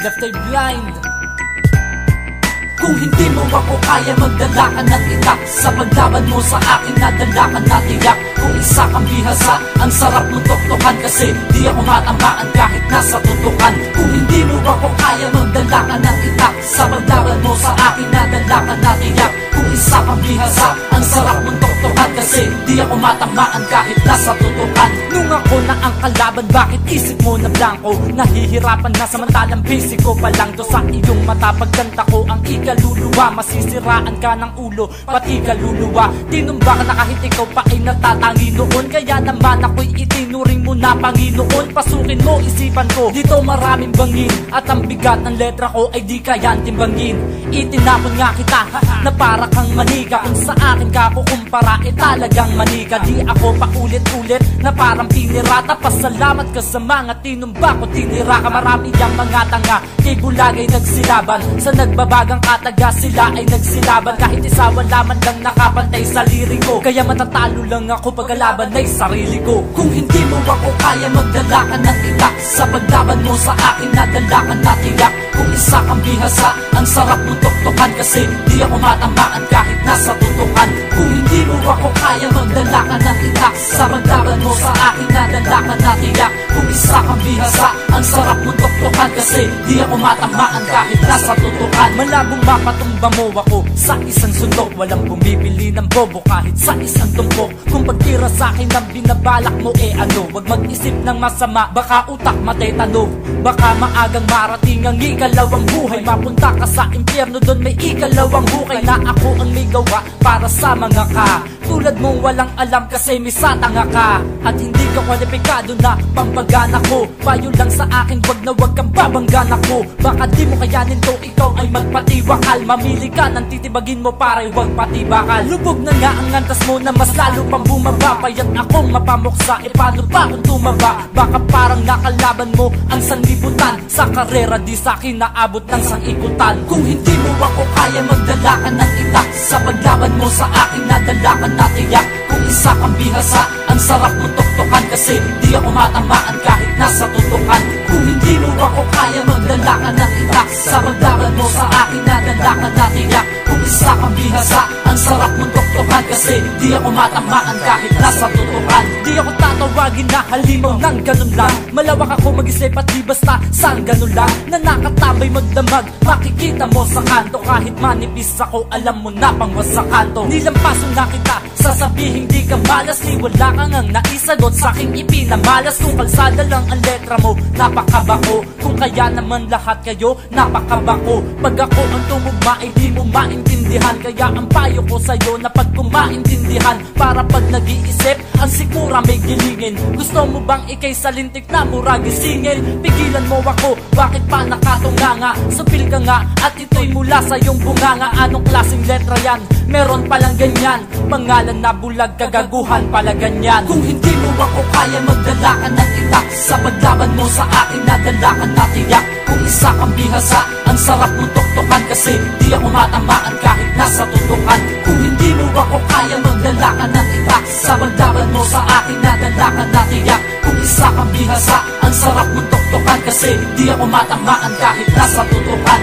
left eye blind. Kung hindi mo ako kaya, magdala ka ng itak. Sa paglaban mo sa akin, nadala ka na tiyak. Kung isa kang bihasa, ang sarap mong toktokan. Kasi di ako matamaan kahit nasa tutukan. Kung hindi mo ako kaya, magdala ka ng itak. Sa paglaban mo sa akin, nadala ka na tiyak. Kung isa kang bihasa, ang sarap mong toktokan. Kasi di ako matamaan kahit nasa tutukan. Nung ako na ang kalaban, bakit isip mo na blanco? Nahihirapan na samantalang basic ko pa lang to. Sa iyong mata pagkanta ko ang ikaluluwa, masisiraan ka ng ulo, pati kaluluwa. Tinumba ka na kahit ikaw pa ay natatangi noon. Kaya naman ako'y itinuring mo na Panginoon. Pasukin mo isipan ko, dito maraming bangin. At ang bigat ng letra ko ay di kayang timbangin. Itinapon nga kita na para kang manika. Kung sa akin ka kukumpara, talagang manika. Di ako paulit-ulit na parang pinirata. Pasalamat ka sa mga tinumba ko, tinira ka. Marami ang mga tanga, kay bulagay nagsilaban. Sa nagbabagang kataga sila ay nagsilaban. Kahit isa wala man lang nakapantay sa lirik ko. Kaya matatalo lang ako pagkalaban ay sarili ko. Kung hindi mo ako kaya, magdala ka ng itak. Sa paglaban mo sa akin, nadala ka na tiyak. Kung isa kang bihasa, ang sarap mong toktokan. Kasi di ako matamaan kahit nasa tutukan. Kung hindi mo ako kaya, magdala ka ng itak. Sa paglaban mo sa akin, nadala ka na tiyak. Kung isa kang bihasa, ang sarap mong toktokan. Kasi di ako matamaan kahit nasa tutukan. Malabong mapatumba mo ako sa isang suntok. Walang bumibili ng bobo kahit sa isang tumpok. Kung pagtira sa akin ang binabalak mo ano, wag mag-isip ng masama, baka utak matetano. Baka maagang marating ang ikalawang buhay. Mapunta ka sa impyerno, doon may ikalawang buhay. Na ako ang may gawa para sa mga ka. Tulad mong walang alam kasi may satanga ka. At hindi ka kwalipikado na pambagana ko. Payo lang sa akin, wag na wag kang babanggan ako. Baka di mo kayanin to, ikaw ay magpatiwakal. Mamili ka ng titibagin mo para wag patibakal. Lubog na nga ang antas mo na mas lalo pang bumaba. Payat akong mapamuksa, paano pa kung tumaba? Baka parang nakalaban mo ang sanlibutan. Sa karera di sa'kin naabot ng sangikutan. Kung hindi mo ako kaya, magdala ka ng itak. Sa paglaban mo sa akin, nadala ka na tiyak. Kung isa kang bihasa, ang sarap mong toktokan. Kasi di ako matamaan kahit nasa tutukan. Kung hindi mo ako kaya, magdala ka ng itak. Sa paglaban mo sa akin, nadala ka na tiyak. Kung isa kang bihasa, ang sarap mong toktokan. Kasi di ako matamaan kahit nasa tutukan. Di ako tatawagin na halimaw ng ganun lang. Malawak ako mag-isip at di basta saan ganun lang. Na nakatambay magdamag, makikita mo sa kanto. Kahit manipis ako, alam mo na pangwas sa kanto. Nilampason na kita, sasabihin di ka malas. Ni wala kang ang naisagot sa'king ipinamalas. Kung kalsada lang ang letra mo, napakabako. Kung kaya naman lahat kayo, napakabako. Pag ako ang tumugma ay di mo maintindihan. Kaya ang payo ko sa'yo na pag kumaintindihan, para pag nag-iisip, ang sikura may gilingin. Gusto mo bang ikay sa lintik na mura gisingin? Pigilan mo ako, bakit pa nakatunganga? Supil ka nga at ito'y mula sa iyong bunganga. Anong klaseng letra yan? Meron palang ganyan. Pangalan na bulag, kagaguhan pala ganyan. Kung hindi mo ako kaya, magdala ka ng itak. Sa paglaban mo sa akin, nadala ka na tiyak. Kung isa kang bihasa, ang sarap mong toktokan. Kasi di ako matamaan kahit nasa tutukan. Kung hindi mo ako kaya, magdala ka ng itak. Sa paglaban mo sa akin, nadala ka na tiyak. Kung isa kang bihasa, ang sarap mong toktokan. Kasi di ako matamaan kahit nasa tutukan.